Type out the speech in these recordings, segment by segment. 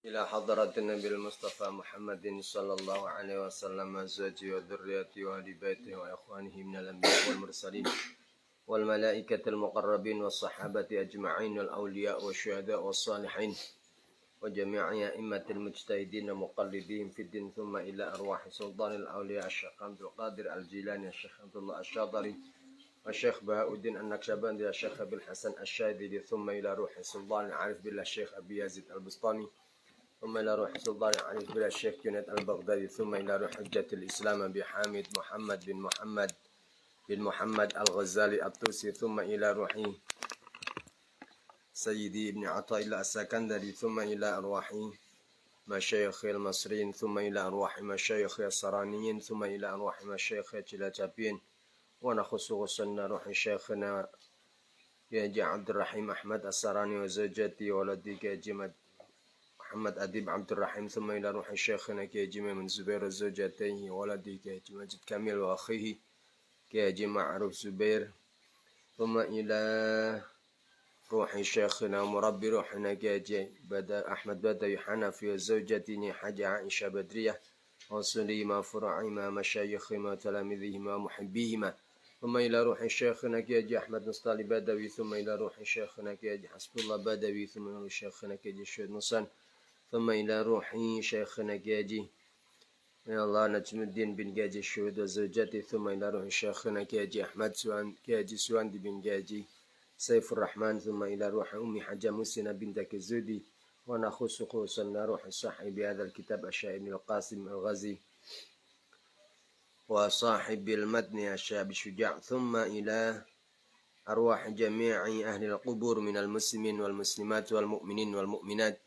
إلى حضرة النبي المصطفى محمد صلى الله عليه وسلم أزواجه وذريته وأهل بيته وإخوانه من الأنبياء والمرسلين والملائكة المقربين والصحابة أجمعين والأولياء والشهداء والصالحين وجميع أئمة المجتهدين ومقلدين في الدين ثم إلى أرواح سلطان الأولياء الشيخ عبد القادر الجيلاني الشيخ عبد الله الشاطري الشيخ بهاء الدين النقشبندي الشيخ أبي الحسن الشاذلي ثم إلى روح سلطان العارف بالله الشيخ أبي يزيد البسطامي ثم إلى روح سلطان العارف بالله الشيخ جنيد البغدادي ثم إلى روح حجة الإسلام أبي حامد محمد بن محمد الغزالي الطوسي ثم إلى روح سيدي ابن عطاء الله السكندري ثم إلى أرواح مشايخ المصريين ثم إلى أرواح مشايخ السرانيين ثم إلى أرواح مشايخ الجلاتابين ونخص غسلنا روح شيخنا كيجي عبد الرحيم أحمد السراني وزوجتي ولدي كيجي محمد أديب عبد الرحيم ثم إلى روح شيخنا كيجي من زبير وزوجتيه ولدي كيجي مجد كامل وأخيه كيجي معروف زبير ثم إلى روح شيخنا مربي روحنا كيجي أحمد بدوي حنفي وزوجتي حاجة عائشة بدرية وصليما فروعهما مشايخهما وتلاميذهما ومحبيهما ثم إلى روح شيخنا كيجي أحمد نصطالي بدوي ثم إلى روح شيخنا كيجي حسب الله بدوي ثم إلى روح شيخنا كيجي شهد نصن ثم إلى روح شيخنا كيجي يا الله نجم الدين بن كيجي الشهود وزوجتي ثم إلى روح شيخنا كيجي أحمد سواندي بن كيجي سيف الرحمن ثم إلى روح أمي حجة مسنة بنت كزودي ونخص خصوصا روح صاحب هذا الكتاب الشاعر القاسم الغزي وصاحب المتن الشاب الشجاع ثم إلى أرواح جميع أهل القبور من المسلمين والمسلمات والمؤمنين والمؤمنات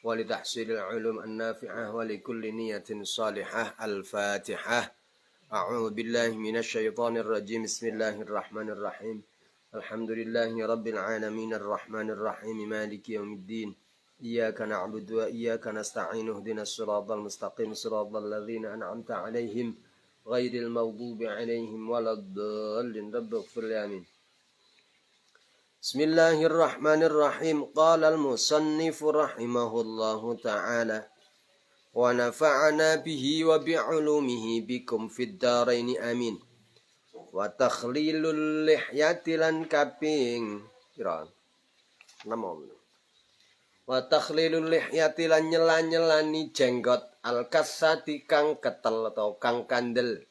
ولتحصيل العلوم النافعة ولكل نية صالحة. الفاتحة. أعوذ بالله من الشيطان الرجيم. بسم الله الرحمن الرحيم. الحمد لله رب العالمين الرحمن الرحيم مالك يوم الدين إياك نعبد وإياك نستعين اهدنا الصراط المستقيم صراط الذين أنعمت عليهم غير المغضوب عليهم ولا الضالين رب اغفر لي آمين. بسم الله الرحمن الرحيم. قال المصنف رحمه الله تعالى ونفعنا به وبعلومه بكم في الدارين آمين. Wa takhlilul lihyati lan kaping pira 6. Wa takhlilul lihyati lan nyela-nyelani jenggot al-kasati kang ketel atau kang kandel.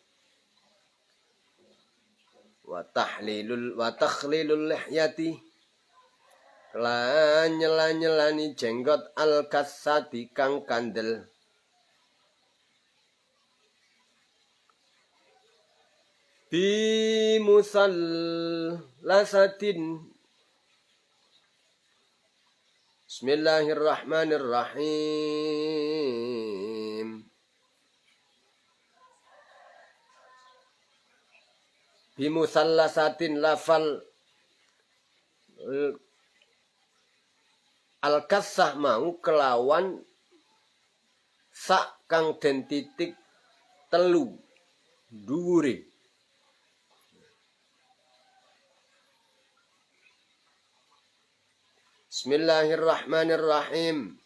Wa takhlilul lihyati lan nyela-nyelani jenggot al-kasati kang kandel. Bi musallasatin. Bismillahirrahmanirrahim. Bi musallasatin lafal al-kasah mau kelawan sak kang den titik telu dhuwure. Bismillahirrahmanirrahim.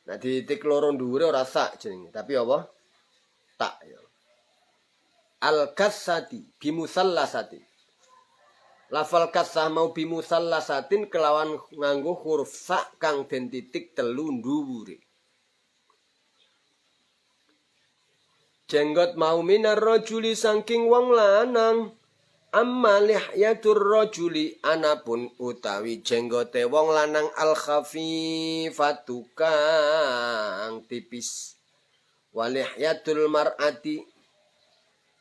Nah titik loro dhuwure ora sak jenenge, tapi apa? Tak ya. Al-kasati bimusallasati. Lafal kasah mau bimusallasatin kelawan nganggo huruf sak kang den titik telu dhuwure. Jenggot mau minar rajuli saking wong lanang. Amma lihyatur rajuli anapun utawi jenggote wong lanang al khafifatu kang tipis. Walihyatul mar'ati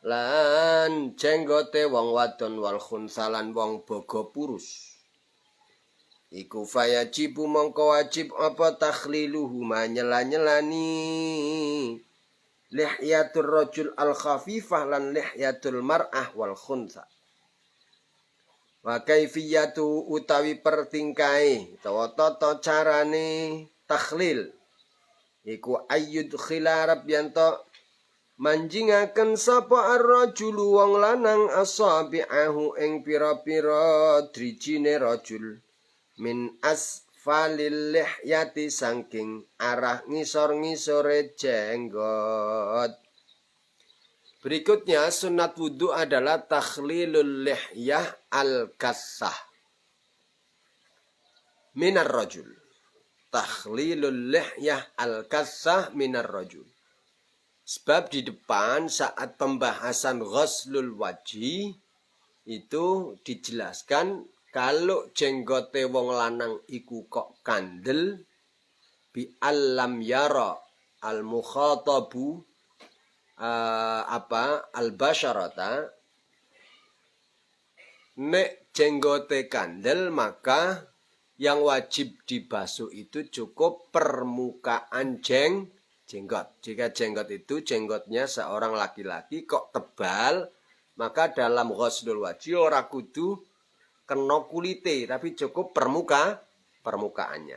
lan jenggote wong wadon wal khunsalan wong bogo purus. Iku fayajibu mongko wajib apa takhliluhu nyela-nyelani lihyatur rajul al khafifah lan lihyatul mar'ah wal khunsa. Wa kaifiyatu utawi pertingkai utawa tata carane takhlil iku ayyud khilarab yanto manjingaken sapa ar-rajulu wong lanang asabi'ahu ing pira-pira drijine rajul min asfalil lihyati saking arah ngisor-ngisore jenggot. Berikutnya sunat wudhu adalah takhlilul lihyah al-kassah minar rajul. Takhlilul lihyah al-kassah minar rajul. Sebab di depan saat pembahasan ghuslul wajhi itu dijelaskan kalau jenggote wong lanang iku kok kandel bi allam yara al mukhatabu al basyarata, nek jenggote kandel maka yang wajib dibasuh itu cukup permukaan jenggot. Jika jenggot itu jenggotnya seorang laki-laki kok tebal, maka dalam ghuslul wajhi ora kudu kena kulite, tapi cukup permukaannya.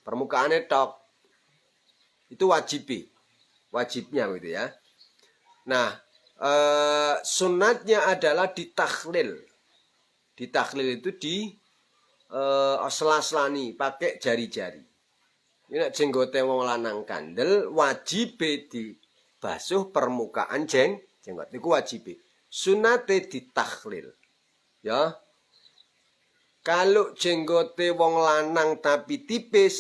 Permukaannya tok. Itu wajibnya gitu ya. Nah, sunatnya adalah ditakhlil. Ditakhlil itu sela-selani pakai jari-jari. Ini jenggote wong lanang kandel wajib dibasuh permukaan jenggot. Itu wajib. Sunate ditakhlil. Ya. Kalau jenggote wong lanang tapi tipis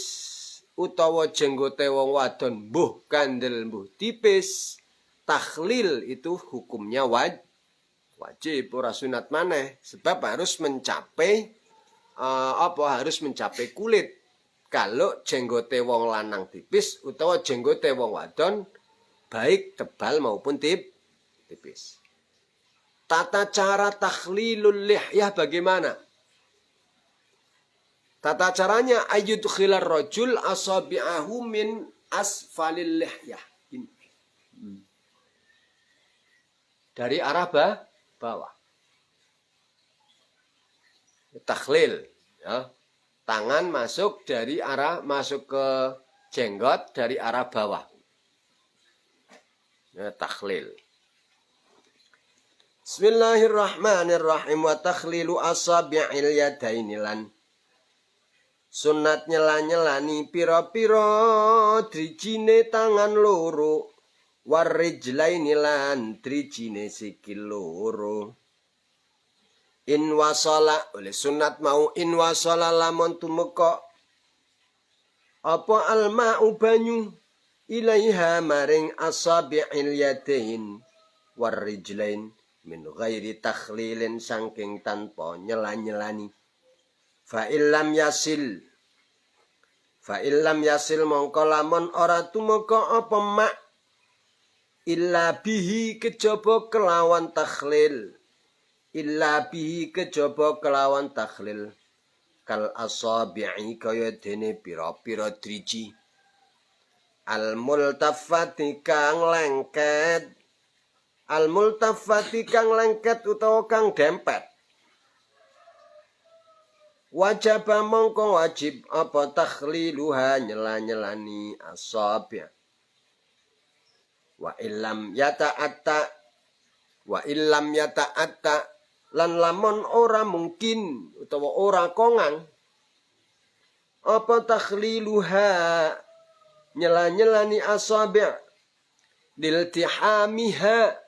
utawa jenggote wong wadon mbuh kandel mbuh tipis, takhlil itu hukumnya wajib ora sunat maneh, sebab harus mencapai harus mencapai kulit. Kalau jenggote wong lanang tipis utawa jenggote wong wadon baik tebal maupun tipis. Tata cara takhlilul lihyah bagaimana? Tata caranya ayyudkhilar rajul asabi'ahu min asfalil lihyah. Dari arah bawah. Takhlil, ya. Tangan masuk ke jenggot dari arah bawah. Ya, takhlil. Bismillahirrahmanirrahim. Wa takhlilu asabi'il yadaini lan sunat nyela-nyelani pira-pira drijine tangan loro, warijlaini lan drijine sikil loro. In wasala, oleh sunat mau in wasala lamun tumeka apa alma'u banyu ilaiha maring asabi'il yadain warijlain min ghairi takhlilin saking tanpa nyela-nyelani. Fa illam yasil mongko lamun ora tumeka apa mak illa bihi kejaba kelawan takhlil. Illa bihi kejaba kelawan takhlil. Kal asabi'i kaya dene pira-pira driji. Al multafati kang lengket. Al multafati kang lengket utawa kang dempet. Wajib mongko wajib apa takhliluha nyela-nyelani asabi'. Wa illam yata'atta lan lamun ora mungkin utawa ora kongang apa takhliluha nyela-nyelani asabi' diltihamiha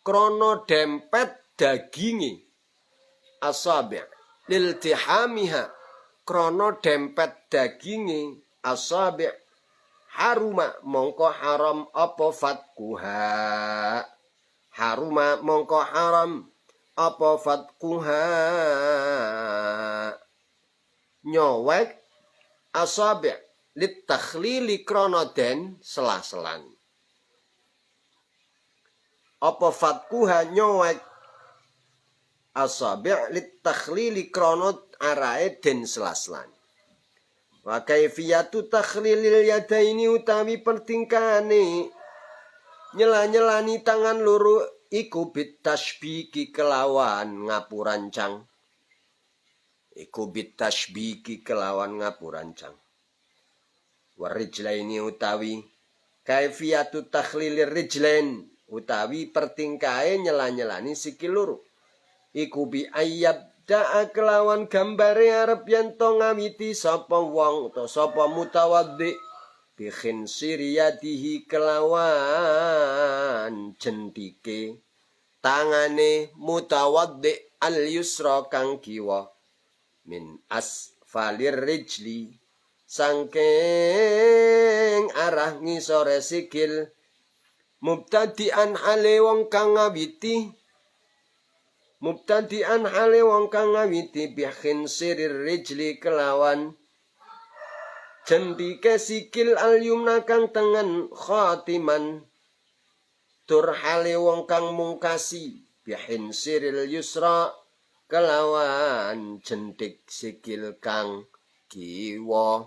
krono dempet dagingi asabi' liltihamiha krono dempet dagingi asabi' haruma mongko haram apa fatkuha. Haruma mongko haram apa fatkuha nyowek asabi' litakhlili krono den selah-selan. Apa fatkuha nyowek asabi' litakhlili krono arae den selah-selan. Wa kaifiyatu takhlilil yadaini utawi pertingkane nyela-nyelani tangan loro iku bitasbiki kelawan ngapurancang. Iku bitasbiki kelawan ngapurancang. Warijlaini utawi kaifiyatu takhlilir rijlain utawi pertingkae nyela-nyelani sikil loro. Iku bi ayyab yabda'a kelawan gambare arep yen to ngawiti sapa wong utawa sapa mutawaddi bi khinsiriyatihi kelawan jentike tangane mutawaddi al yusra kang kiwa min asfalir rijli sangking arah ngisore sikil mubtadi'an hale wong kang ngawiti bi khinsir rijli kelawan jendike sikil al yumna kang tengen khatiman tur hale wong kang mungkasi bi khinsiril yusra kelawan jendik sikil kang kiwa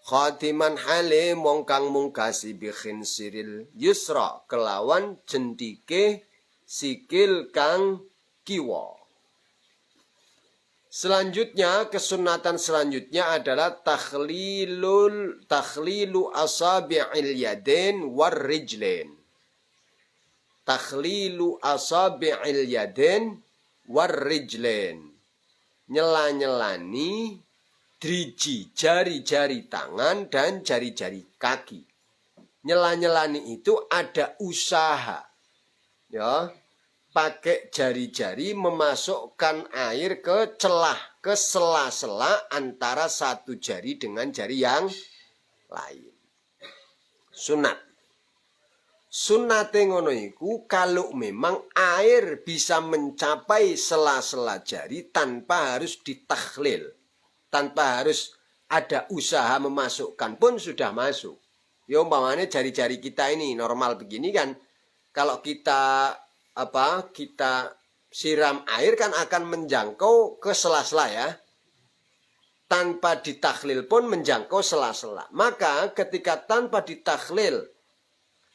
khatiman hale wong kang mungkasi bi khinsiril yusra kelawan jendike sikil kang kiwa. Selanjutnya, kesunatan selanjutnya adalah takhlilu asabi'il yadain war rijlain. Takhlilu asabi'il yadain war rijlain. Nyela-nyelani driji jari-jari tangan dan jari-jari kaki. Nyela-nyelani itu ada usaha. Ya, pakai jari-jari memasukkan air ke celah, ke sela-sela antara satu jari dengan jari yang lain. Sunat. Sunate ngono iku kalau memang air bisa mencapai sela-sela jari tanpa harus ditakhlil, tanpa harus ada usaha memasukkan pun sudah masuk. Ya umpamanya jari-jari kita ini normal begini kan, kalau kita siram air kan akan menjangkau ke sela-sela ya. Tanpa ditakhlil pun menjangkau sela-sela. Maka ketika tanpa ditakhlil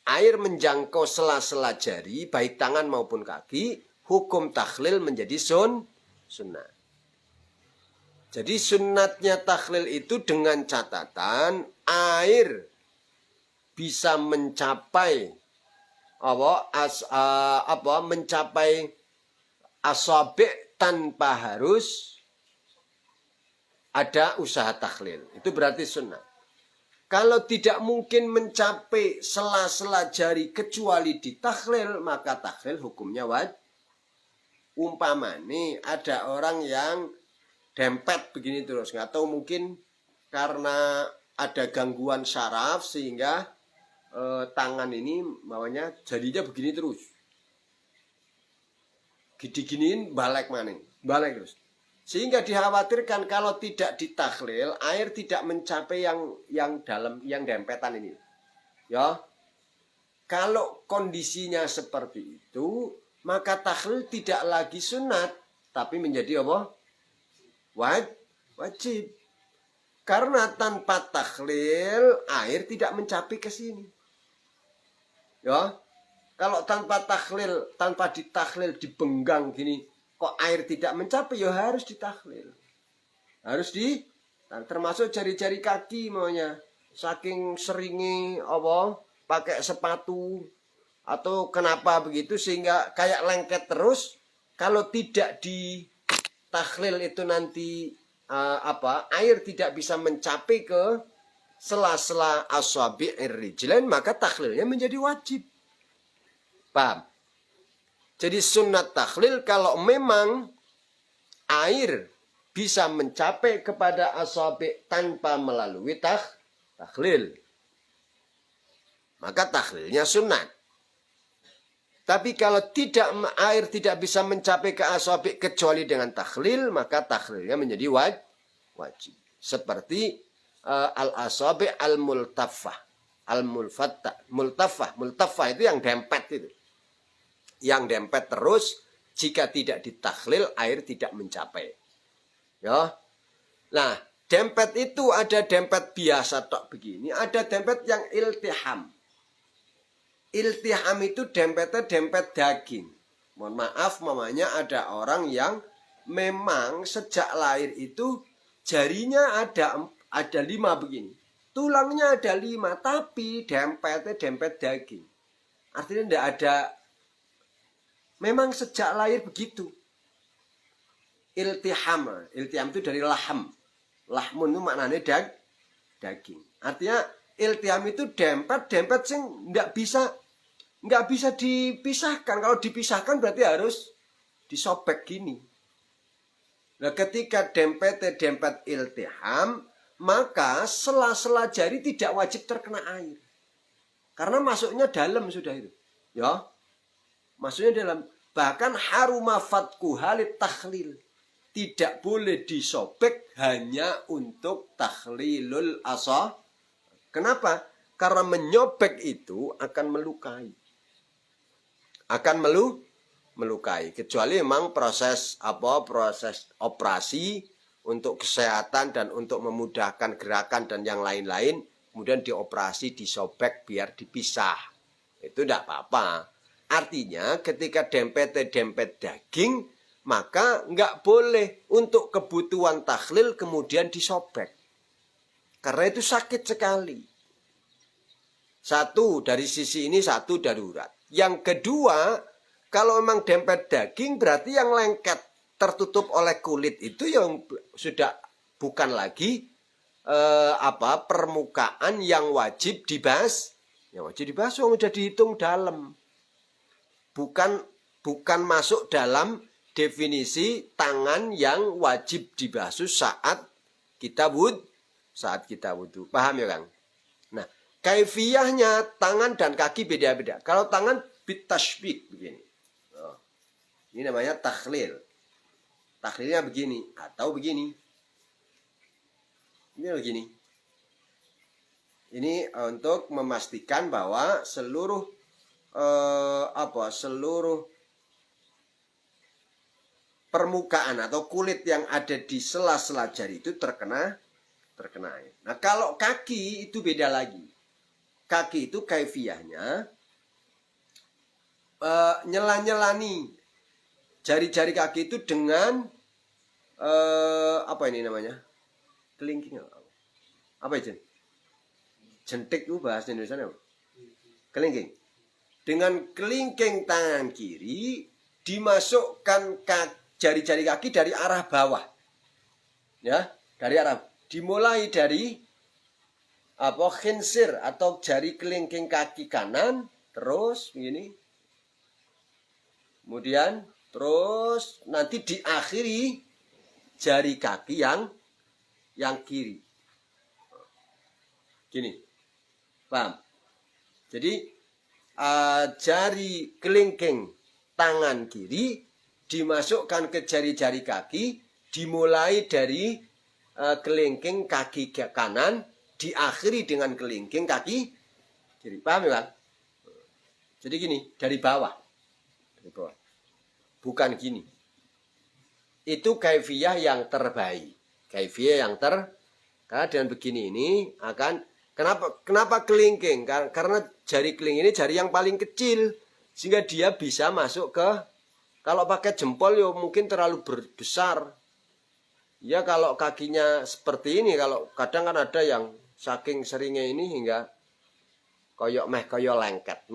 air menjangkau sela-sela jari baik tangan maupun kaki, hukum takhlil menjadi sunnah. Jadi sunnatnya takhlil itu dengan catatan air bisa mencapai mencapai asabi' tanpa harus ada usaha takhlil. Itu berarti sunnah. Kalau tidak mungkin mencapai sela-sela jari kecuali ditakhlil, maka takhlil hukumnya wajib. Umpamane ada orang yang dempet begini terus, atau mungkin karena ada gangguan syaraf sehingga tangan ini bawahnya jadinya begini terus. Diginiin balik terus. Sehingga dikhawatirkan kalau tidak ditakhlil, air tidak mencapai yang dalam, yang dempetan ini. Ya. Kalau kondisinya seperti itu, maka takhlil tidak lagi sunat, tapi menjadi apa? Wajib. Karena tanpa takhlil, air tidak mencapai ke sini. Ya, kalau tanpa takhlil, tanpa ditakhlil, dibenggang gini, kok air tidak mencapai, ya harus ditakhlil. Termasuk jari-jari kaki maunya. Saking seringi pakai sepatu atau kenapa begitu sehingga kayak lengket terus. Kalau tidak ditakhlil itu nanti air tidak bisa mencapai ke sela-sela asabi'ir rijlain, maka takhlilnya menjadi wajib. Paham? Jadi sunat takhlil kalau memang air bisa mencapai kepada asabi' tanpa melalui takhlil, maka takhlilnya sunat. Tapi kalau air tidak bisa mencapai ke asabi' kecuali dengan takhlil, maka takhlilnya menjadi wajib. Seperti al-asabi' al-multaffah, al-mulfattah, multaffah itu yang dempet itu. Yang dempet terus, jika tidak ditakhlil, air tidak mencapai. Ya. Nah, dempet itu ada dempet biasa tok begini, ada dempet yang iltiham. Iltiham itu dempetnya dempet daging. Mohon maaf, mamanya ada orang yang memang sejak lahir itu jarinya ada 5 begini. Tulangnya ada 5, tapi dempetnya dempet daging. Artinya tidak ada, memang sejak lahir begitu. iltiham. Iltiham itu dari laham. Lahmun itu maknanya daging. Artinya iltiham itu dempet sing nggak bisa dipisahkan. Kalau dipisahkan berarti harus disobek gini. Nah, ketika dempet iltiham, maka sela-sela jari tidak wajib terkena air. Karena masuknya dalam sudah itu. Ya. Masuknya dalam. Bahkan haruma fatku halit takhlil. Tidak boleh disobek hanya untuk takhlilul asa. Kenapa? Karena menyobek itu akan melukai. Akan melukai. Kecuali memang proses operasi untuk kesehatan dan untuk memudahkan gerakan dan yang lain-lain. Kemudian dioperasi, disobek biar dipisah. Itu tidak apa-apa. Artinya ketika dempet daging, maka nggak boleh untuk kebutuhan takhlil kemudian disobek. Karena itu sakit sekali. Satu, dari sisi ini satu darurat. Yang kedua, kalau memang dempet daging berarti yang lengket tertutup oleh kulit itu yang sudah bukan lagi permukaan yang wajib dibahas. Yang wajib dibahas sudah dihitung dalam. Bukan masuk dalam definisi tangan yang wajib dibasuh saat kita wudhu. Paham ya Kang? Nah, kaifiyahnya tangan dan kaki beda-beda. Kalau tangan bitashbik begini. Oh, ini namanya takhlil. Takhlilnya begini atau begini. Ini begini. Ini untuk memastikan bahwa seluruh permukaan atau kulit yang ada di sela-sela jari itu terkena air. Nah, kalau kaki itu beda lagi. Kaki itu kaifiyahnya nyela-nyelani jari-jari kaki itu dengan apa ini namanya? Kelingking. Apa itu? Jentik itu bahasa Indonesia apa? Kelingking. Dengan kelingking tangan kiri dimasukkan jari-jari kaki dari arah bawah. Ya, dari arah. Dimulai dari khinsir atau jari kelingking kaki kanan, terus begini. Kemudian terus nanti diakhiri jari kaki yang kiri. Gini. Paham? Jadi jari kelingking tangan kiri dimasukkan ke jari-jari kaki, dimulai dari kelingking kaki kanan, diakhiri dengan kelingking kaki kiri. Paham ya Bang? Jadi gini, dari bawah. Bukan gini. Itu kaifiyah yang terbaik. Kaifiyah yang karena dengan begini ini akan Kenapa kelingking? Karena jari kelingking ini jari yang paling kecil. Sehingga dia bisa masuk ke, kalau pakai jempol ya mungkin terlalu besar. Ya kalau kakinya seperti ini, kalau kadang kan ada yang saking seringnya ini hingga koyok lengket.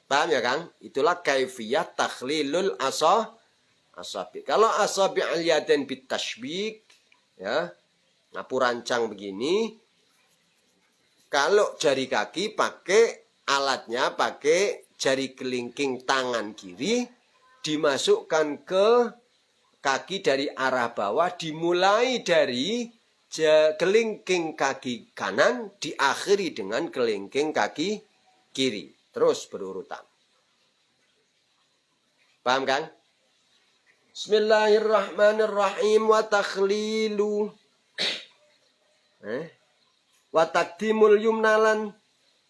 Paham ya Kang? Itulah kaifiyah takhlilul asabi. Kalau asabi al-yadain bitashbik, ya, ngapu rancang begini. Kalau jari kaki pakai alatnya, pakai jari kelingking tangan kiri, dimasukkan ke kaki dari arah bawah, dimulai dari kelingking kaki kanan, diakhiri dengan kelingking kaki kiri. Terus berurutan. Paham kan? Bismillahirrahmanirrahim wa takhlilu. Wa taqdimul yumnalan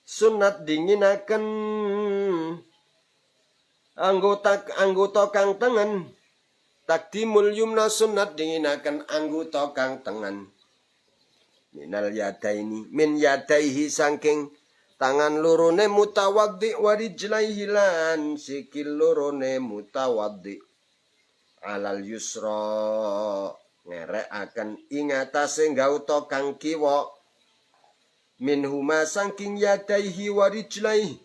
sunat dinginaken anggota kang tengen. Taqdimul yumna sunat dinginaken anggota kang tengen. Minal yadaini min yadaihi saking tangan lorone mutawaddi wa rijlaihi lan sikil lorone mutawaddi alal yusra ngerekaken ing atase gauta kang kiwa minhuma saking yadaihi wa rijlaihi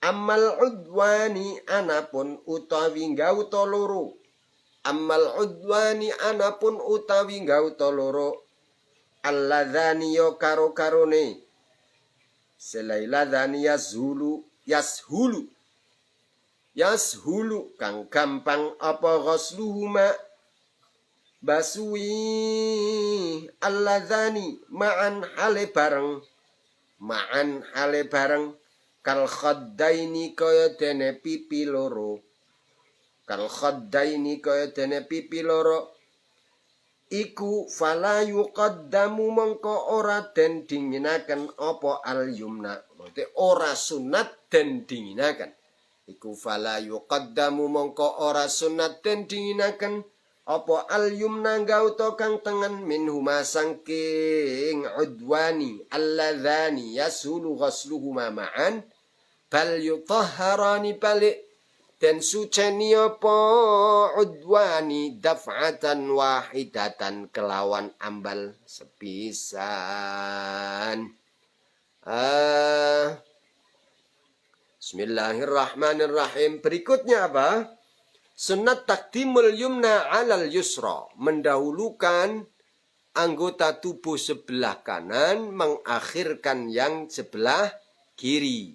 Amal udwani anapun utawi gauta loro. Amal udwani anapun utawi gauta loro. Alladzani yo karo-karone. Selailadhani yashulu. Yashulu kang gampang apa ghasluhuma basui alladzani ma'an hale bareng. Ma'an hale bareng. Kal khaddaini kaya dene pipi loro. Kal khaddaini kaya dene pipi loro. Iku fala yuqaddamu mongko ora den dinginaken apa al yumna. Maksudnya ora sunat den dinginaken. Iku fala yuqaddamu mongko ora sunat den dinginaken apa al yumna gauta kang tengen minhuma sangking udwani alladzani yasulu ghasluhuma ma'an bal yutahharani balik dan suceni apa udwani daf'atan wahidatan kelawan ambal sepisan. Bismillahirrahmanirrahim. Berikutnya apa? Sunnat taqdimul yumna alal yusra. Mendahulukan anggota tubuh sebelah kanan mengakhirkan yang sebelah kiri.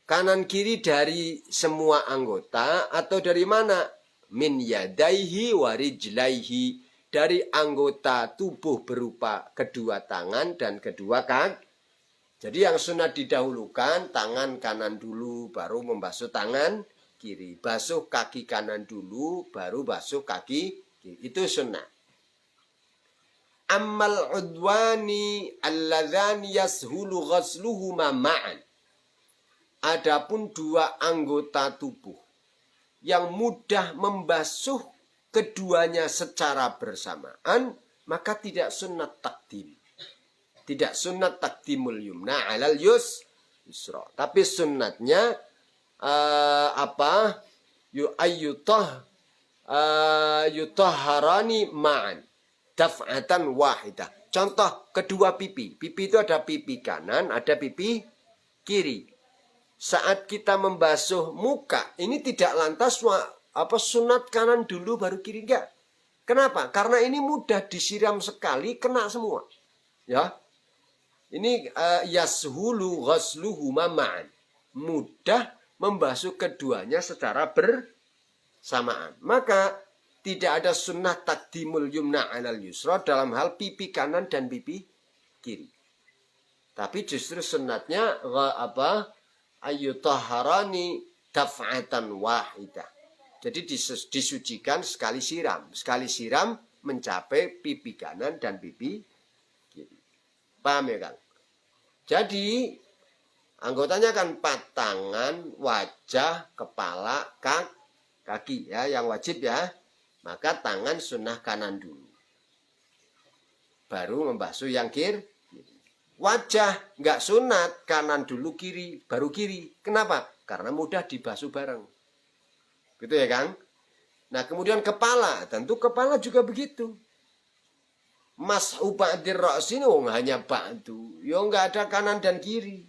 Kanan kiri dari semua anggota atau dari mana? Min yadaihi wa rijlaihi. Dari anggota tubuh berupa kedua tangan dan kedua kaki. Jadi yang sunat didahulukan tangan kanan dulu baru membasuh tangan kiri. Basuh kaki kanan dulu baru basuh kaki kiri. Itu sunat. Ammal udwani alladzani yashulu ghasluhuma ma'an. Adapun dua anggota tubuh yang mudah membasuh keduanya secara bersamaan, maka tidak sunat takdim. Tidak sunat takdimul yumna alal yusra. Tapi sunatnya yutahharani ma'an daf'atan wahidah. Contoh kedua pipi. Pipi itu ada pipi kanan, ada pipi kiri. Saat kita membasuh muka, ini tidak lantas sunat kanan dulu baru kiri, enggak. Kenapa? Karena ini mudah disiram sekali kena semua. Ya. Ini yashulu ghasluhuma ma'an. Mudah membasuh keduanya secara bersamaan. Maka tidak ada sunnah taqdimul yumna 'alal yusra dalam hal pipi kanan dan pipi kiri. Tapi justru sunnatnya ayyutahharani daf'atan wahidah. Jadi disucikan sekali siram. Sekali siram mencapai pipi kanan dan pipi kiri. Paham ya, Kang? Jadi anggotanya kan 4 tangan, wajah, kepala, kaki ya, yang wajib ya. Maka tangan sunnah kanan dulu. Baru membasuh yang kiri. Wajah nggak sunat, kanan dulu kiri, baru kiri. Kenapa? Karena mudah dibasuh bareng. Gitu ya, Kang? Nah, kemudian kepala. Tentu kepala juga begitu. Mas'u ba'dir ra'si hanya ba'du. Ya nggak ada kanan dan kiri.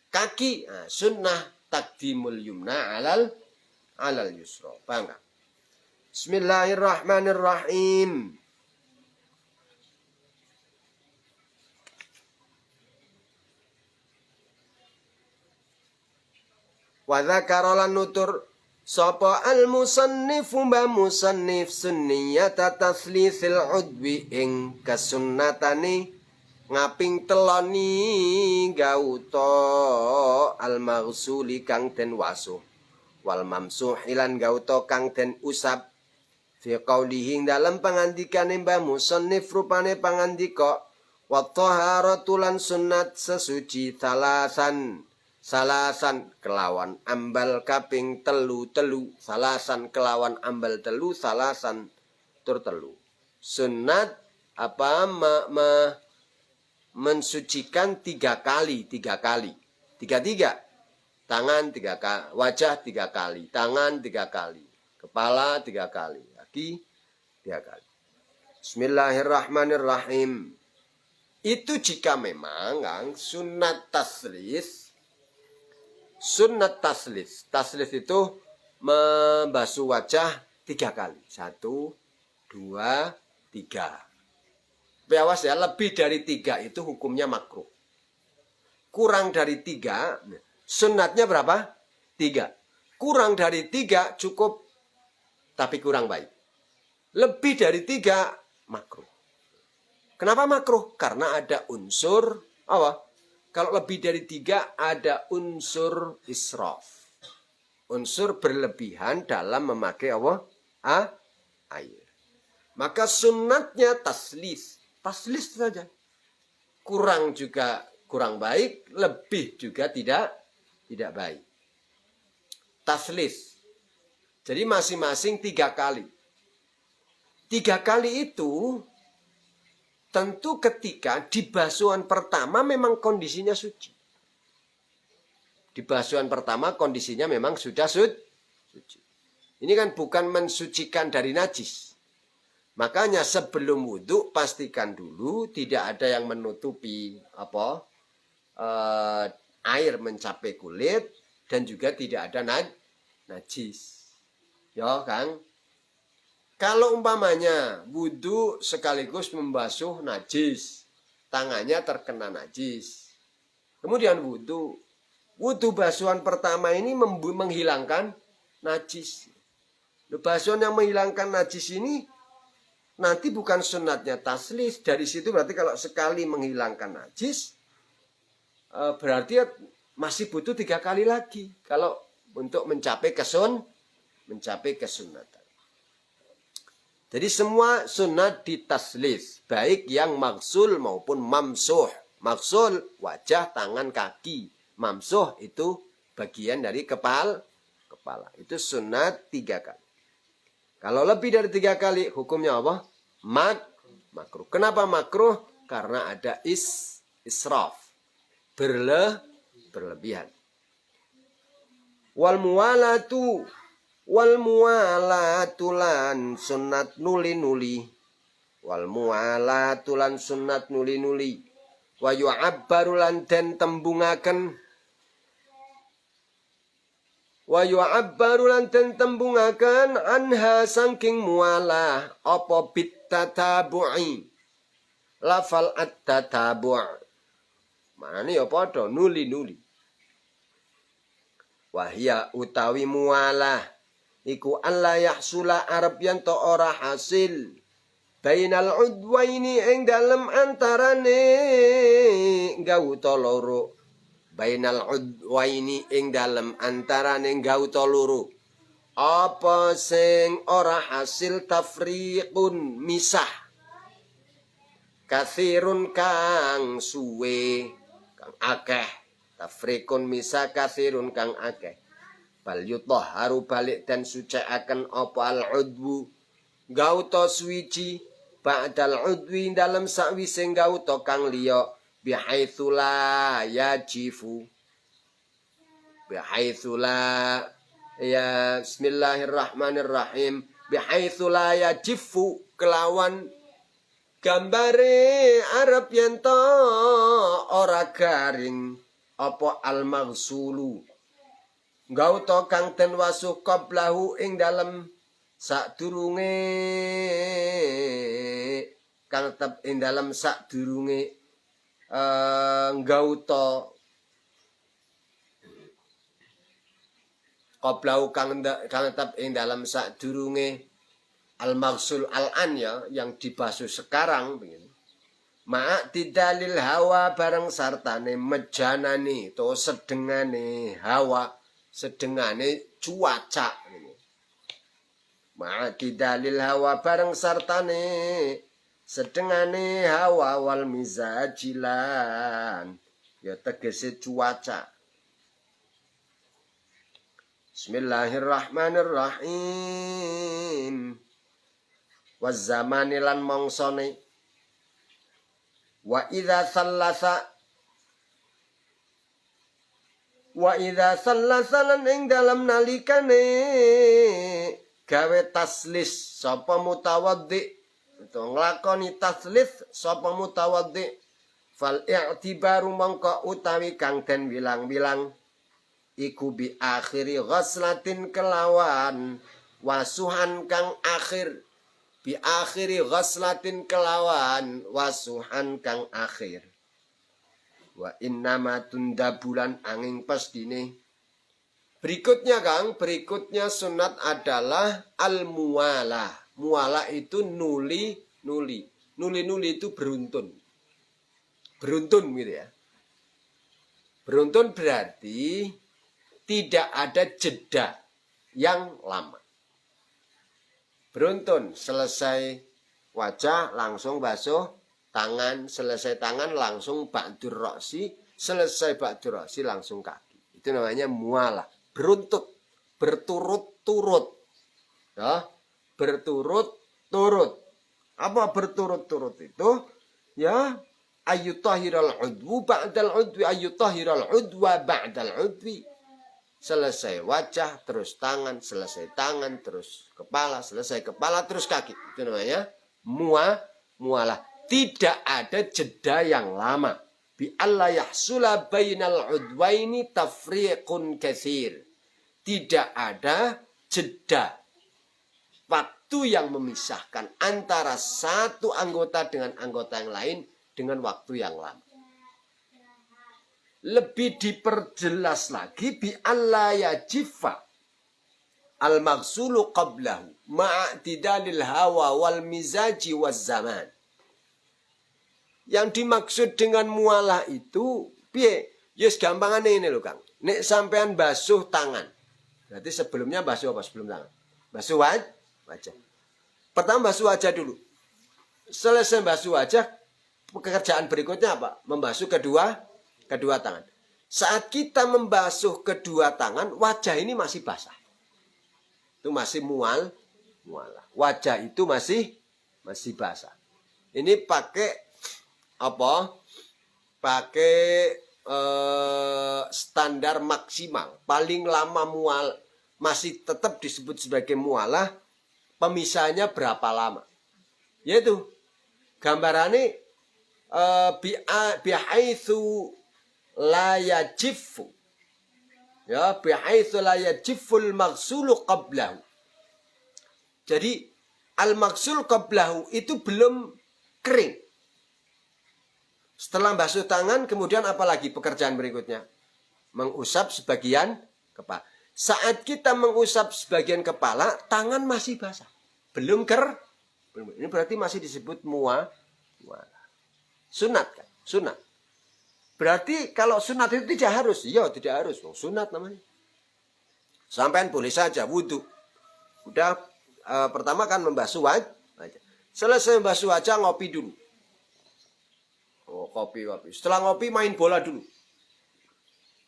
Kaki, sunnah taqdimul yumna alal yusra. Paham nggak? Bismillahirrahmanirrahim. Wa dzakara nutur sapa al musannifu ba musannif sunniyata taslitsil udwi ing kasunnatane ngaping teloni gauta al maghsuli kang den wasuh wal mamsuhi lan gauta kang den usap fi qaulihi dalam pangandikane Mbah musannif rupane pangandika wa taharatu lan sunnat sesuci salasan kelawan ambal kaping telu salasan kelawan ambal telu salasan tur telu sunat mensucikan 3 kali tangan 3 kali wajah 3 kali tangan 3 kali kepala 3 kali kaki 3 kali. Sunnat taslis. Taslis itu membasuh wajah 3 kali. 1, 2, 3. Tapi awas ya, lebih dari 3 itu hukumnya makruh. Kurang dari 3, sunnatnya berapa? 3. Kurang dari 3 cukup, tapi kurang baik. Lebih dari 3 makruh. Kenapa makruh? Karena ada unsur apa? Kalau lebih dari 3 ada unsur israf. Unsur berlebihan dalam memakai apa? Air. Maka sunnatnya taslis. Taslis saja. Kurang juga kurang baik, lebih juga tidak baik. Taslis. Jadi masing-masing 3 kali. 3 kali itu tentu ketika di basuhan pertama memang kondisinya suci. Di basuhan pertama kondisinya memang sudah suci. Ini kan bukan mensucikan dari najis. Makanya sebelum wudhu pastikan dulu tidak ada yang menutupi air mencapai kulit dan juga tidak ada najis. Ya, Kang. Kalau umpamanya wudhu sekaligus membasuh najis, tangannya terkena najis. Kemudian wudhu basuhan pertama ini menghilangkan najis. Basuhan yang menghilangkan najis ini nanti bukan sunnatnya taslis. Dari situ berarti kalau sekali menghilangkan najis, berarti masih butuh 3 kali lagi. Kalau untuk mencapai kesunatan. Jadi semua sunat ditaslis, baik yang maksul maupun mamsuh. Maksul wajah, tangan, kaki. Mamsuh itu bagian dari kepala. Itu sunat 3 kali. Kalau lebih dari 3 kali hukumnya apa? Makruh. Kenapa makruh? Karena ada israf. Berlebihan. Wal muwalatulan sunat nuli-nuli. Wal muwalatulan sunat nuli-nuli. Wa yu'abbarulan den tembungaken. Wa yu'abbarulan den tembungaken anha saking mualah apa bittatabu'i. Lafal at-tatabu'. Manane ya padha nuli-nuli. Wahya utawi mualah iku alla yahsula arab yen to ora hasil bainal udwaini ing dalem antarane gauta loro. Bainal udwaini ing dalem antarane gauta loro. Apa sing ora hasil tafriqun misah. Kathirun kang suwe kang akeh. Tafrikun misa kathirun kang akeh. Bal yutahharu balik dan suciaken apa al-udwu. Gauta suwiji ba'dal udwi dalam sakwise gauta kang liya bihaitsu la yajifu. Bihaitsu la ya bismillahirrahmanirrahim. Bihaitsu la yajifu kelawan gambare arep yen to ora garing. Apa al-maghsulu gauta kang den wasuh qablahu ing dalem sadurunge kang tetep ing dalem sadurunge gauta qablahu kang tetep ing dalem sadurunge al-maghsul al-an ya yang dibasuh sekarang begini. Ma'tidalil hawa bareng sartane mejanane to sedengane hawa sedengane cuaca. Ma'tidalil hawa bareng sartane sedengane hawa wal mizajilan ya tegese cuaca. Bismillahirrahmanirrahim. Waz zamani lan mongsone. Wa idza sallasa lan ing dalam nalikane gawe taslis sapa mutawaddi itu nglakoni taslis sapa mutawaddi fal i'tibaru mangka utawi kang den bilang-bilang iku bi akhiri ghaslatin kelawan wasuhan kang akhir, bi akhiri ghaslatin kelawan wasuhan kang akhir. Wa innama tunda bulan angin pastine. Berikutnya Kang, berikutnya sunat adalah al-muwalah. Muwalah itu nuli itu beruntun. Beruntun gitu ya. Beruntun berarti tidak ada jeda yang lama. Beruntun, selesai wajah langsung basuh tangan, selesai tangan langsung ba'dur roksi, selesai ba'dur roksi langsung kaki. Itu namanya muwalah. Beruntut, berturut-turut. Ya, berturut-turut. Apa berturut-turut itu? Ya, ayyutahiral udwu ba'dal udwi, ayyutahiral udwa ba'dal udwi. Selesai wajah, terus tangan, selesai tangan, terus kepala, selesai kepala, terus kaki. Itu namanya muwalah. Tidak ada jeda yang lama. Bi alla yahsula bainal udwaini tafriqun katsir. Tidak ada jeda waktu yang memisahkan antara satu anggota dengan anggota yang lain dengan waktu yang lama. Lebih diperjelas lagi bi alla yajifa al maghsulu qablahu ma'tidalil hawa wal mizaji waz zaman. Yang dimaksud dengan mualah itu piye? Yes gampangane ini lho Kang. Nek sampean basuh tangan. Berarti sebelumnya basuh apa sebelum tangan? Basuh wajah. Pertama basuh wajah dulu. Selesai basuh wajah, pekerjaan berikutnya apa? Membasuh kedua tangan. Saat kita membasuh kedua tangan, wajah ini masih basah. Itu masih mualah. Wajah itu masih basah. Ini pakai apa? Pakai standar maksimal. Paling lama mual masih tetap disebut sebagai mualah. Pemisahnya berapa lama? Yaitu gambarannya bihaitsu la yajifu. Ya, bihaitsu la yajiful maghsulu qablahu. Jadi al-maghsul qablahu itu belum kering. Setelah basuh tangan, kemudian apa lagi pekerjaan berikutnya? Mengusap sebagian kepala. Saat kita mengusap sebagian kepala, tangan masih basah. Belum Ini berarti masih disebut mualah. Sunat kan? Sunat. Berarti kalau sunat itu tidak harus. Iya, tidak harus. Sunat namanya. Sampai boleh saja wudhu. Udah pertama kan membasuh wajah. Selesai membasuh wajah, ngopi dulu. Oh, kopi. Setelah ngopi main bola dulu.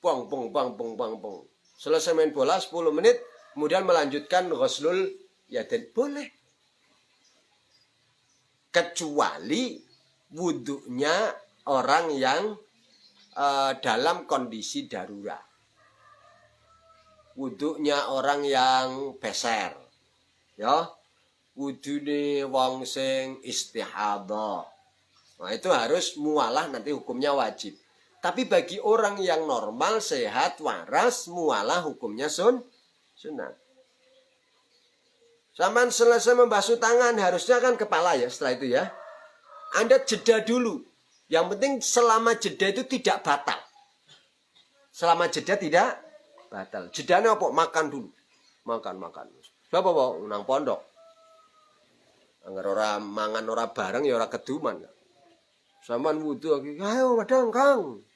Bang. Selesai main bola 10 menit, kemudian melanjutkan ghuslul yadain. Boleh. Kecuali wudhunya orang yang dalam kondisi darurat. Wudhunya orang yang beser. Ya. Wudhune wong sing istihadah. Nah, itu harus mualah, nanti hukumnya wajib. Tapi bagi orang yang normal, sehat, waras, mualah hukumnya sunat. Sampai selesai membasuh tangan, harusnya kan kepala ya setelah itu ya. Anda jeda dulu. Yang penting selama jeda itu tidak batal. Selama jeda tidak batal. Jedanya apa? Makan dulu. Makan. Siapa mau nang pondok? Angger ora mangan ora bareng ya ora keduman. Saman wudu lagi, ayo madang Kang.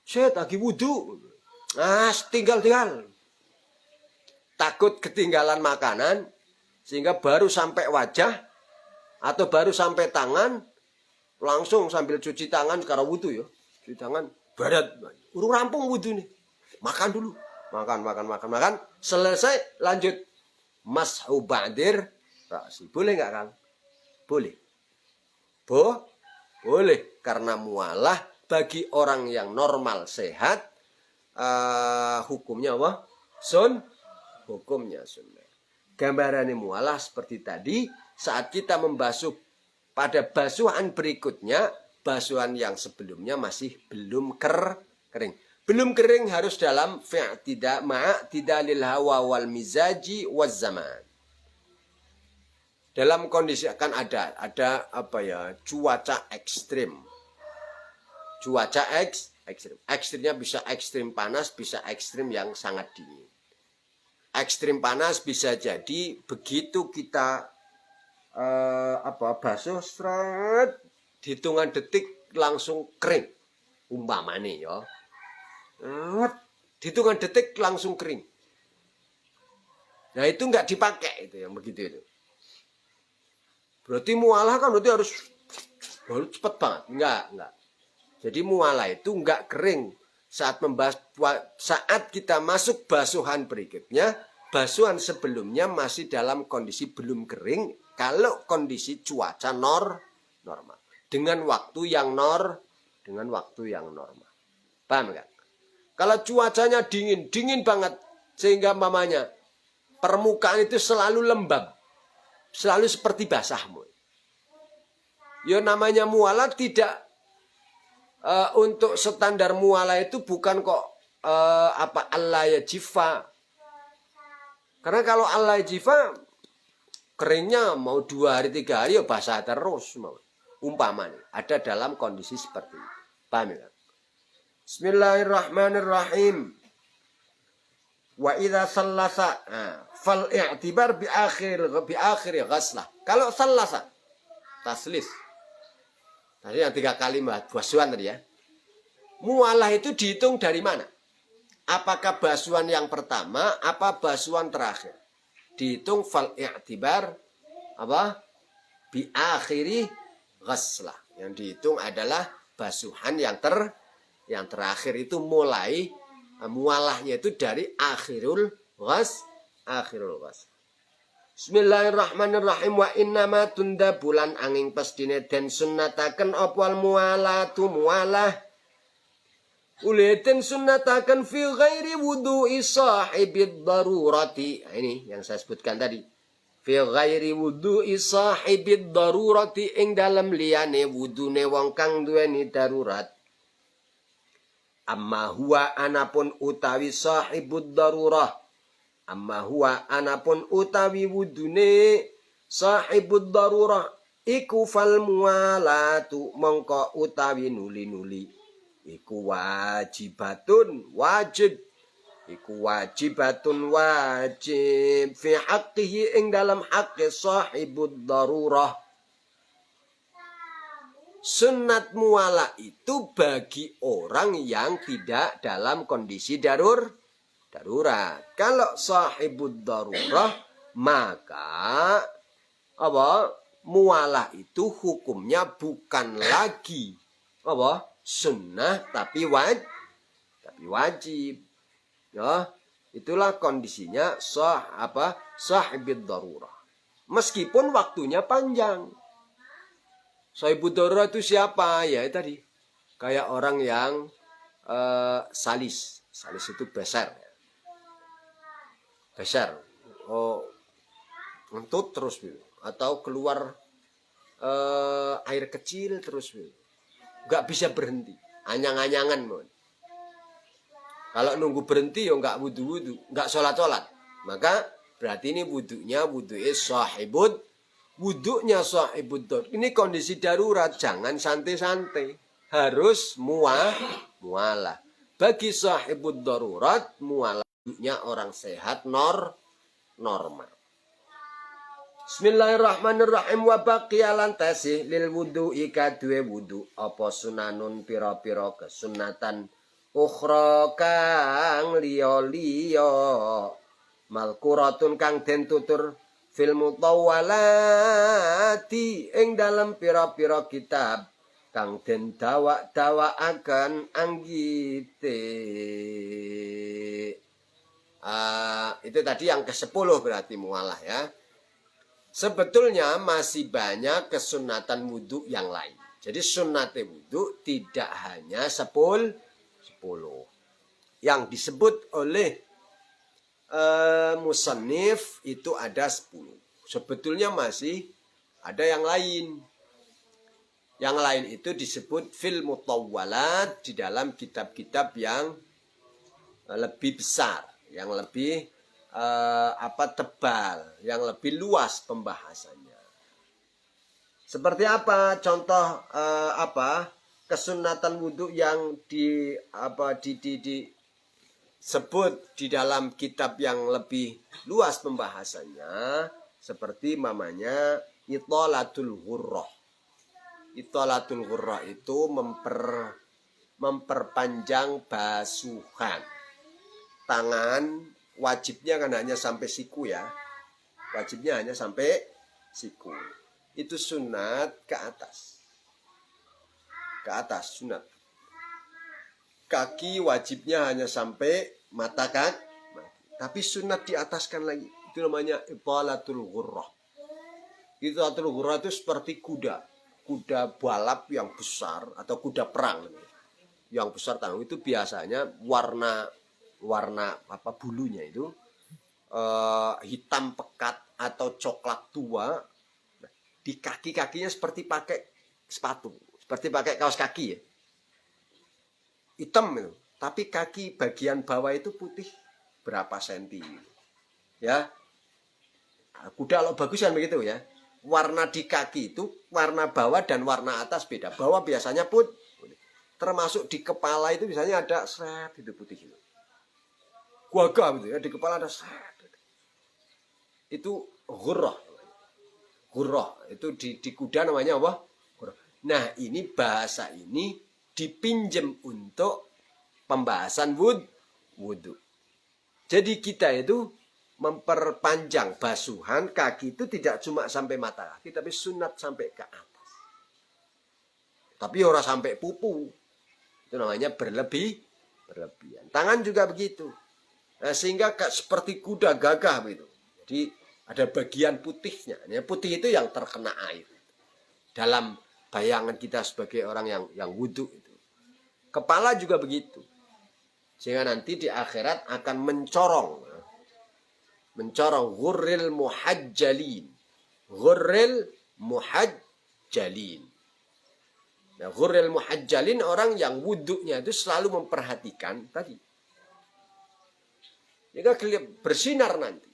Set lagi wudu. Tinggal. Takut ketinggalan makanan sehingga baru sampai wajah atau baru sampai tangan langsung sambil cuci tangan karena wudu ya. Cuci tangan barat. Urung rampung wudu nih. Makan dulu. Makan. Selesai lanjut mashu ba'dir ra'si. Boleh enggak Kang? Boleh. Boleh, karena mualah bagi orang yang normal sehat hukumnya apa? Hukumnya sunnah. Gambarannya mualah seperti tadi, saat kita membasuh pada basuhan berikutnya, basuhan yang sebelumnya masih belum kering. Belum kering harus dalam ma'tidalil hawa wal mizaji waz zaman. Dalam kondisi akan ada apa ya, cuaca ekstrim. Cuaca ekstrim. Ekstrimnya bisa ekstrim panas, bisa ekstrim yang sangat dingin. Ekstrim panas bisa jadi begitu kita basuh seret, hitungan detik langsung kering. Umpamanya ya. Hitungan detik langsung kering. Nah itu nggak dipakai itu yang begitu itu. Berarti mualah kan berarti harus cepet banget. Enggak. Jadi mualah itu enggak kering. Saat kita masuk basuhan berikutnya, basuhan sebelumnya masih dalam kondisi belum kering. Kalau kondisi cuaca normal. Dengan waktu yang normal. Paham enggak? Kalau cuacanya dingin banget. Sehingga mamanya permukaan itu selalu lembab. Selalu seperti basahmu. Ya namanya mualah tidak untuk standar mualah itu bukan kok Allah ya jifa. Karena kalau Allah ya jifa keringnya mau 2 hari 3 hari ya basah terus mau. Umpamanya ada dalam kondisi seperti itu. Paham ya? Bismillahirrahmanirrahim. Wa idza sallasa fal i'tibar bi akhir ghaslah. Kalau sallasa taslis. Tadi yang 3 kali basuhan tadi ya. Mualah itu dihitung dari mana? Apakah basuhan yang pertama apa basuhan terakhir? Dihitung fal i'tibar bi akhiri ghaslah. Yang dihitung adalah basuhan yang terakhir itu mulai mualahnya itu dari akhirul ghas. Bismillahirrahmanirrahim. Wa innama tunda bulan angin pestine den sunnataken opwal mualatu mualah. Uleten sunnataken fi ghairi wudu'i sahibid darurati. Ini yang saya sebutkan tadi. Fi ghairi wudu'i sahibid darurati ing dalam liyane wudune wong kang duweni darurat. Amma huwa anapun utawi sahibud darurah. Amma huwa anapun utawi wudune sahibud darurah. Iku fal mualatu mongko utawi nuli-nuli. Iku wajibatun wajib. Fi haqqihi ing dalam haqqi sahibud darurah. Sunat mualah itu bagi orang yang tidak dalam kondisi darurat. Kalau sahibud darurah, maka mualah itu hukumnya bukan lagi sunnah tapi wajib. Ya, itulah kondisinya sahibud darurah. Meskipun waktunya panjang. Sahibud darurah itu siapa? Ya tadi. Kayak orang yang salis. Salis itu besar. Besar. Ngentut terus. Atau keluar air kecil terus. Gak bisa berhenti. Anyang-anyangan. Kalau nunggu berhenti ya gak wudu-wudu. Gak sholat-sholat. Maka berarti ini wudunya sahibud. Wuduknya sahibud darurah. Ini kondisi darurat. Jangan santai-santai. Harus mualah. Bagi sahibud darurat, mualah wuduknya orang sehat normal. Bismillahirrahmanirrahim. Wa baqiyalan tasih lil wudu'i kadue wudu. Apa sunanun pira-pira kesunatan. Ukhra kang liya-liya. Malkuratun kang den tutur. Fil mutawwalati ing dalam pira-pira kitab kang den dawa-dawaaken anggite. Itu tadi yang ke-10 berarti mualah ya. Sebetulnya masih banyak kesunatan wudhu yang lain. Jadi sunnate wudhu tidak hanya 10. Yang disebut oleh musannif itu ada 10. Sebetulnya masih ada yang lain. Yang lain itu disebut fil mutawwalat di dalam kitab-kitab yang lebih besar, yang lebih tebal, yang lebih luas pembahasannya. Seperti apa contoh kesunatan wudhu yang disebut di dalam kitab yang lebih luas pembahasannya, seperti mamanya itolatul ghurrah. Itolatul ghurrah itu memperpanjang basuhan tangan. Wajibnya kan hanya sampai siku ya. Wajibnya hanya sampai siku. Itu sunat ke atas. Ke atas sunat. Kaki wajibnya hanya sampai mata kaki. Tapi sunat diataskan lagi. Itu namanya itolatul ghurrah. Itolatul ghurrah itu seperti kuda. Kuda balap yang besar atau kuda perang. Yang besar tangan itu biasanya warna bulunya itu hitam pekat atau coklat tua. Di kaki-kakinya seperti pakai sepatu, seperti pakai kaos kaki ya, hitam itu, tapi kaki bagian bawah itu putih berapa senti ya. Kuda kalau bagus kan begitu ya, warna di kaki itu warna bawah dan warna atas beda. Bawah biasanya putih, termasuk di kepala itu biasanya ada seret itu putih itu. Gagah gitu ya, di kepala ada seret. Itu ghurrah. Ghurrah itu di kuda namanya apa? Ghurrah. Nah, ini bahasa ini dipinjam untuk pembahasan wudhu. Jadi kita itu memperpanjang basuhan kaki itu tidak cuma sampai mata kaki, tapi sunat sampai ke atas. Tapi orang sampai pupu. Itu namanya berlebihan. Tangan juga begitu. Nah, sehingga seperti kuda gagah begitu. Jadi ada bagian putihnya. Putih itu yang terkena air. Dalam bayangan kita sebagai orang yang wudhu itu. Kepala juga begitu. Sehingga nanti di akhirat akan mencorong ghurril muhajjalin. Ghurril muhajjalin. Nah, ghurril muhajjalin orang yang wudhunya itu selalu memperhatikan tadi. Jika bersinar nanti.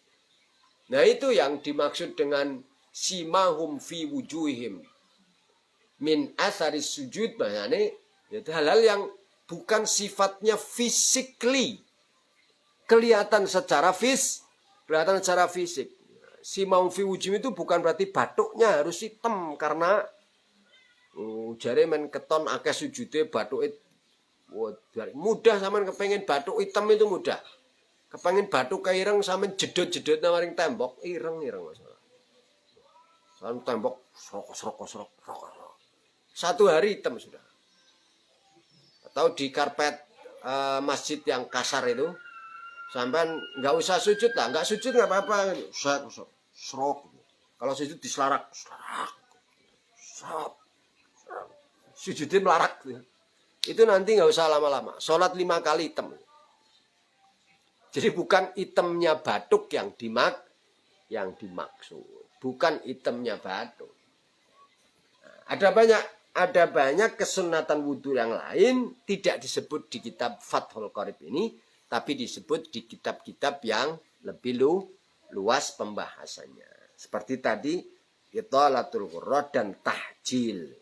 Nah, itu yang dimaksud dengan simahum fi wujuhim min atharis sujud. Maknanya itu hal-hal yang bukan sifatnya physically. Kelihatan secara fisik. Simahum fi wujuhim itu bukan berarti batuknya harus hitam karena jare men keton akeh sujude batuk mudah sampean kepengen batuk hitam itu mudah. Kepengen batuk keireng sampean jedot-jedot nang tembok ireng. Sampean tembok serok. Satu hari hitam sudah. Atau di karpet masjid yang kasar itu sampean nggak usah sujud lah, nggak sujud nggak apa-apa. Serok. Kalau sujud diselarak. Sujudnya melarak. Itu nanti nggak usah lama-lama. Sholat 5 kali hitam. Jadi bukan hitamnya batuk yang dimaksud. Bukan hitamnya batuk. Nah, ada banyak kesunatan wudhu yang lain tidak disebut di kitab Fathul Qorib ini, tapi disebut di kitab-kitab yang lebih luas pembahasannya. Seperti tadi itolatul ghurrah dan tahjil.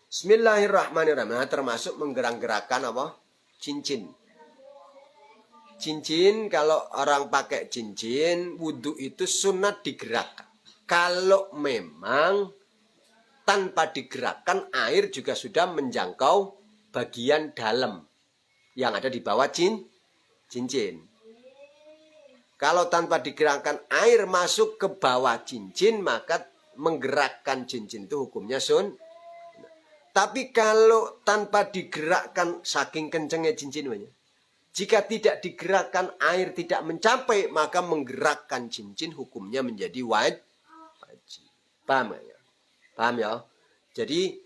Bismillahirrahmanirrahim. Nah, termasuk menggerak-gerakkan apa? Cincin. Cincin, kalau orang pakai cincin, wudhu itu sunat digerakkan. Kalau memang tanpa digerakkan, air juga sudah menjangkau bagian dalam yang ada di bawah cincin. Kalau tanpa digerakkan, air masuk ke bawah cincin, maka menggerakkan cincin itu hukumnya sun. Tapi kalau tanpa digerakkan, saking kencengnya cincin banyak. Jika tidak digerakkan, air tidak mencapai, maka menggerakkan cincin hukumnya menjadi wajib. Paham ya? Paham ya? Jadi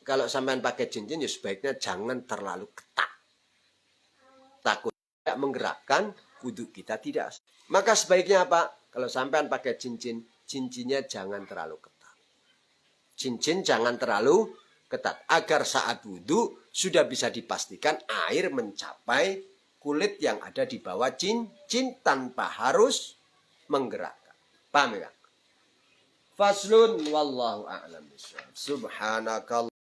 kalau sampean pakai cincin ya sebaiknya jangan terlalu ketat. Takut tidak menggerakkan, wudhu kita tidak. Maka sebaiknya apa? Kalau sampean pakai cincin, cincinnya jangan terlalu ketat. Cincin jangan terlalu ketat. Agar saat wudhu sudah bisa dipastikan air mencapai kulit yang ada di bawah cincin tanpa harus menggerakkan. Paham ya? Faslun wallahu a'lam bishawab. Subhanakallah.